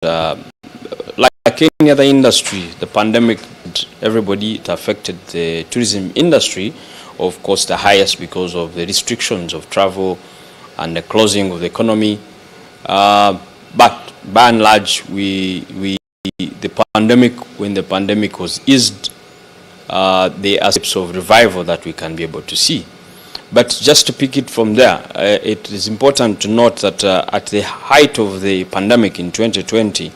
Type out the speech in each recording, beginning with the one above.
like any other industry, the pandemic, everybody, it affected the tourism industry, of course, the highest because of the restrictions of travel and the closing of the economy. But by and large, when the pandemic was eased, there are steps of revival that we can be able to see. But just to pick it from there, it is important to note that at the height of the pandemic in 2020,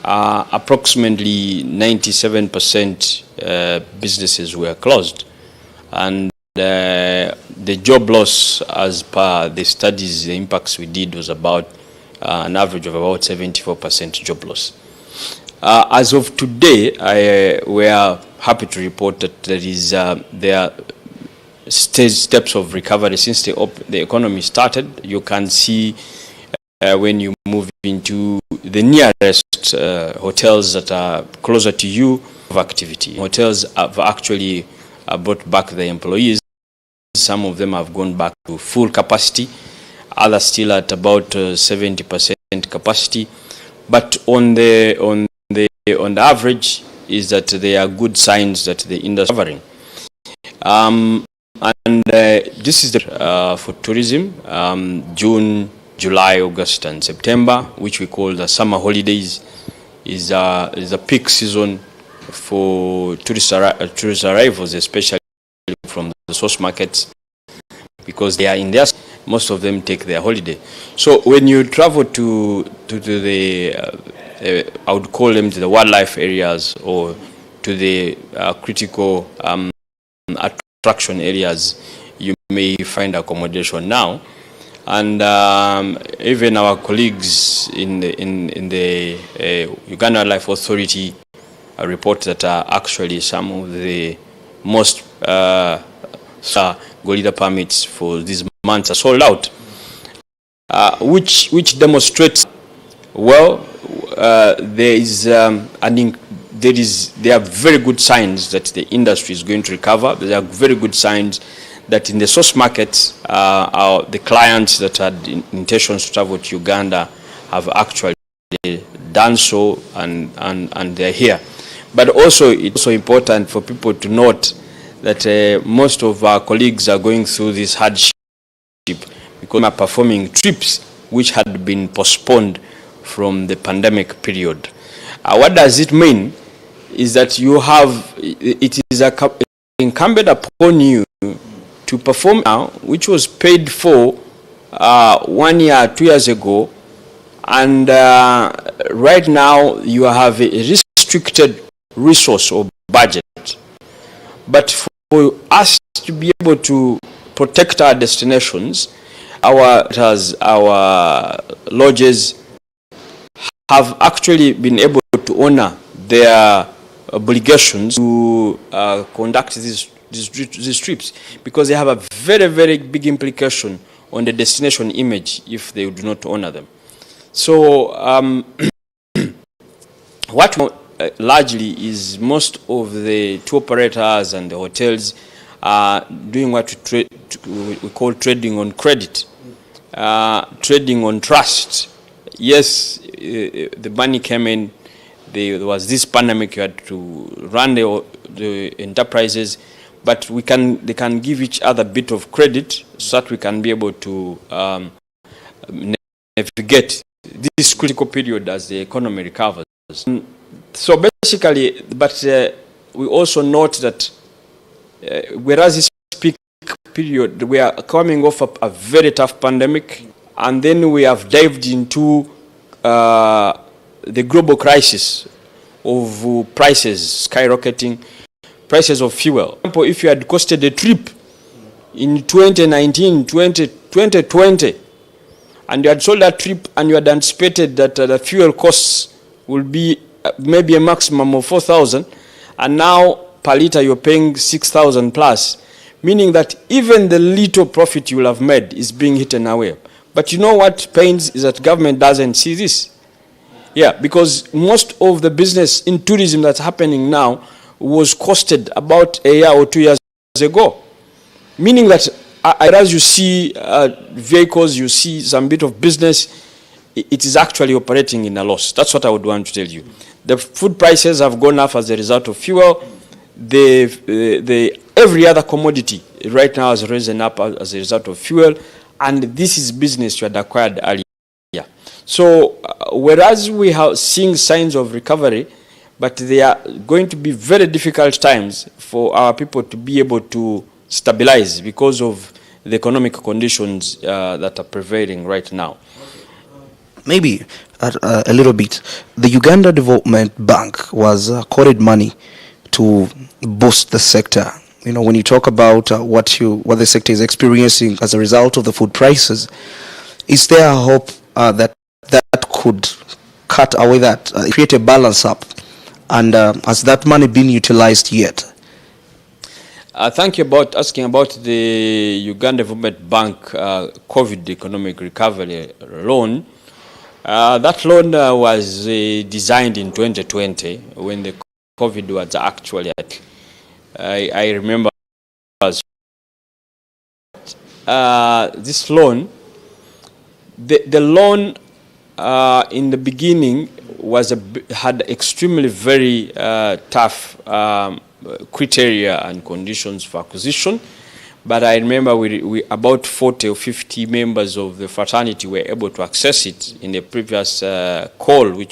approximately 97% businesses were closed. And the job loss, as per the studies, the impacts we did, was about an average of about 74% job loss. As of today, we are happy to report that there are steps of recovery since the economy started. You can see when you move into the nearest hotels that are closer to you of activity. Hotels have actually brought back the employees. Some of them have gone back to full capacity. Others still at about 70% capacity. But on the average is that there are good signs that the industry is recovering. This is for tourism, June, July, August, and September, which we call the summer holidays, is a peak season for tourist arrivals, especially from the source markets, because they are in there. Most of them take their holiday. So when you travel to the, I would call them to the wildlife areas or to the critical attraction areas, you may find accommodation now. And even our colleagues in the Uganda Life Authority report that actually some of the most Gorilla permits for these months are sold out, which demonstrates there are very good signs that the industry is going to recover. There are very good signs that in the source markets, the clients that had intentions to travel to Uganda have actually done so, and they're here. But also, it's also important for people to note that most of our colleagues are going through this hardship because they are performing trips which had been postponed from the pandemic period. What does it mean? Is that it is incumbent upon you to perform now, which was paid for 1 year, 2 years ago, and right now you have a restricted resource or budget. But for us to be able to protect our destinations, our lodges have actually been able to honor their obligations to conduct these trips, because they have a very, very big implication on the destination image if they do not honor them. So what largely is most of the tour operators and the hotels are doing what we call trading on credit, trading on trust. Yes, the money came in. There was this pandemic, you had to run the enterprises, but they can give each other a bit of credit so that we can be able to navigate this critical period as the economy recovers. So basically, but we also note that whereas this peak period, we are coming off a very tough pandemic, and then we have dived into the global crisis of prices skyrocketing, prices of fuel. For example, if you had costed a trip in 2019, 2020, and you had sold that trip and you had anticipated that the fuel costs will be maybe a maximum of 4,000, and now per liter you're paying 6,000 plus, meaning that even the little profit you will have made is being eaten away. But you know what pains is that government doesn't see this. Yeah, because most of the business in tourism that's happening now was costed about a year or 2 years ago. Meaning that as you see vehicles, you see some bit of business, it is actually operating in a loss. That's what I would want to tell you. The food prices have gone up as a result of fuel. Every other commodity right now has risen up as a result of fuel, and this is business you had acquired earlier. So whereas we are seeing signs of recovery, but they are going to be very difficult times for our people to be able to stabilize because of the economic conditions that are prevailing right now. Maybe a little bit. The Uganda Development Bank was quoted money to boost the sector. You know, when you talk about what the sector is experiencing as a result of the food prices, is there a hope that could cut away that, create a balance up, and has that money been utilized yet? Thank you about asking about the Uganda Development Bank COVID economic recovery loan. That loan was designed in 2020 when the COVID was actually at. I remember this loan. The loan in the beginning had extremely very tough criteria and conditions for acquisition, but I remember we about 40 or 50 members of the fraternity were able to access it in the previous call.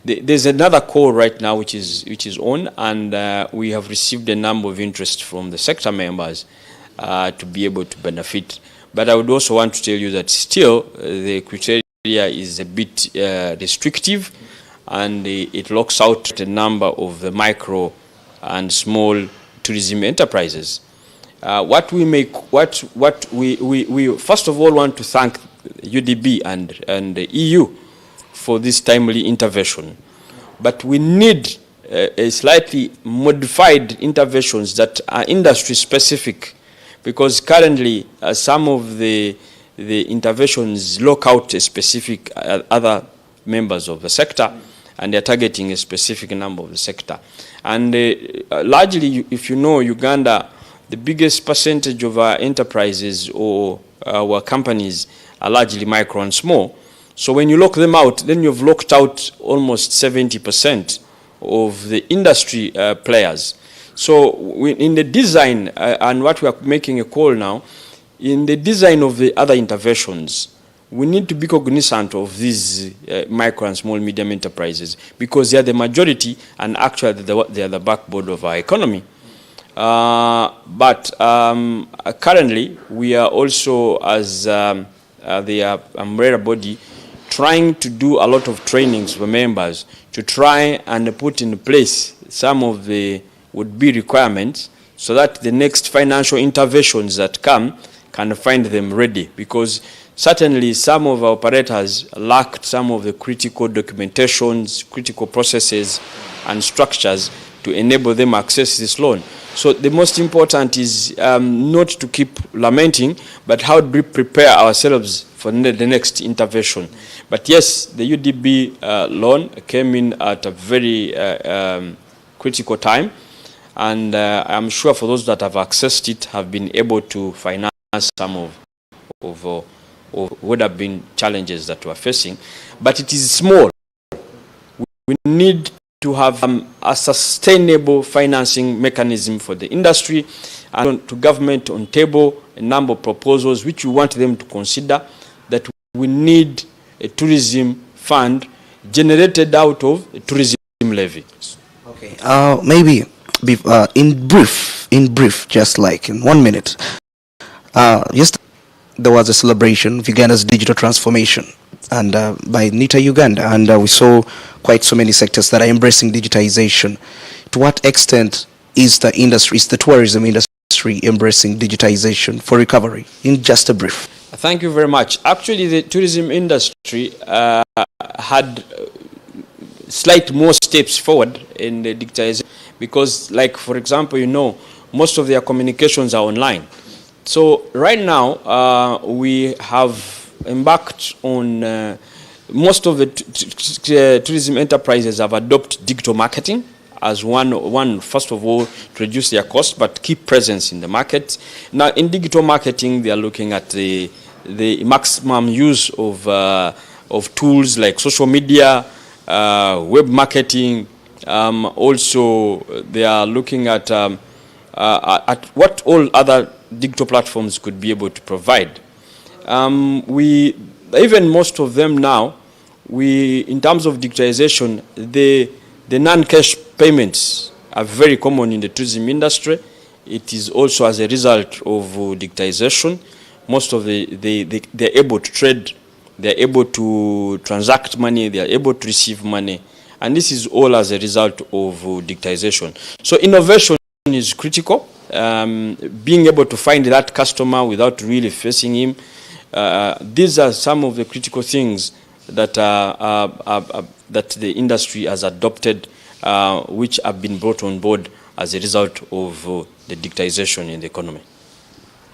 There's another call right now which is on, and we have received a number of interest from the sector members to be able to benefit. But I would also want to tell you that still the criteria is a bit restrictive, and it locks out a number of the micro and small tourism enterprises. What we first of all want to thank UDB and the EU for this timely intervention, but we need a slightly modified interventions that are industry specific, because currently some of the interventions lock out a specific other members of the sector, and they're targeting a specific number of the sector. And largely, if you know Uganda, the biggest percentage of our enterprises or our companies are largely micro and small. So when you lock them out, then you've locked out almost 70% of the industry players. So in the design, and what we are making a call now, in the design of the other interventions, we need to be cognizant of these micro and small medium enterprises, because they are the majority, and actually they are the backbone of our economy. But currently, we are also, as the umbrella body, trying to do a lot of trainings for members to try and put in place some of the would-be requirements, so that the next financial interventions that come can find them ready. Because certainly some of our operators lacked some of the critical documentations, critical processes and structures to enable them access this loan. So the most important is not to keep lamenting, but how do we prepare ourselves for the next intervention. But yes, the UDB loan came in at a very critical time, and I'm sure for those that have accessed it have been able to finance some of would have been challenges that we're facing. But it is small. We need to have a sustainable financing mechanism for the industry, and to government on table a number of proposals which we want them to consider, that we need a tourism fund generated out of a tourism levy. Okay. Maybe in brief, just like in 1 minute. Yesterday there was a celebration of Uganda's digital transformation, and by NITA Uganda, and we saw quite so many sectors that are embracing digitization. To what extent is the tourism industry embracing digitization for recovery? In just a brief. Thank you very much. Actually, the tourism industry had slight more steps forward in the digitization, because, like, for example, you know, most of their communications are online. So right now, we have embarked on, most of the tourism enterprises have adopted digital marketing as one, first of all, to reduce their cost, but keep presence in the market. Now, in digital marketing, they are looking at the maximum use of of tools like social media, web marketing. Also, they are looking at what all other digital platforms could be able to provide. Even most of them now, in terms of digitization, the non-cash payments are very common in the tourism industry. It is also as a result of digitization. Most of they're able to trade, they're able to transact money, they're able to receive money. And this is all as a result of digitization. So innovation is critical. Being able to find that customer without really facing him. These are some of the critical things that that the industry has adopted, which have been brought on board as a result of the digitization in the economy.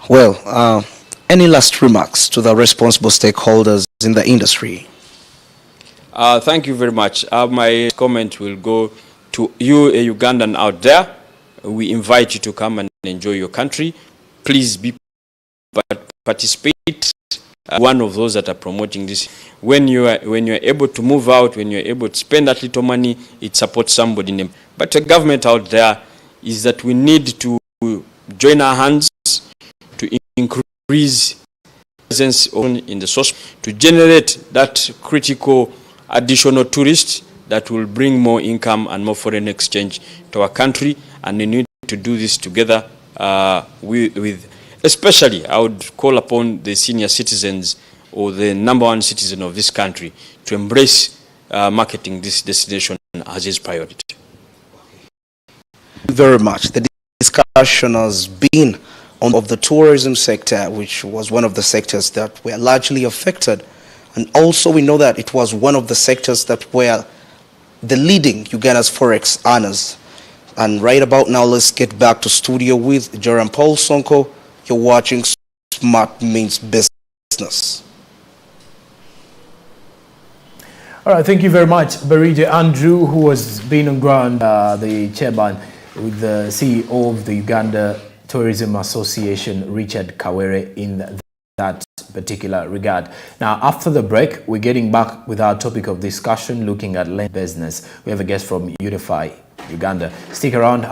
Well, any last remarks to the responsible stakeholders in the industry? Thank you very much. My comment will go to you, a Ugandan out there. We invite you to come and enjoy your country. Please participate. One of those that are promoting this. When you are able to move out, when you're able to spend that little money, it supports somebody. But the government out there is that we need to join our hands to increase presence in the source, to generate that critical additional tourists that will bring more income and more foreign exchange to our country. And we need to do this together with especially, I would call upon the senior citizens or the #1 citizen of this country to embrace marketing this destination as his priority. Thank you very much. The discussion has been of the tourism sector, which was one of the sectors that were largely affected. And also we know that it was one of the sectors that were the leading Uganda's forex earners. And right about now, let's get back to studio with Joram Paul Sonko. You're watching Smart Means Business. All right, thank you very much, Berije Andrew, who has been on ground, the chairman with the CEO of the Uganda Tourism Association, Richard Kawere, in that particular regard. Now, after the break, we're getting back with our topic of discussion, looking at land business. We have a guest from Unify Uganda. Stick around.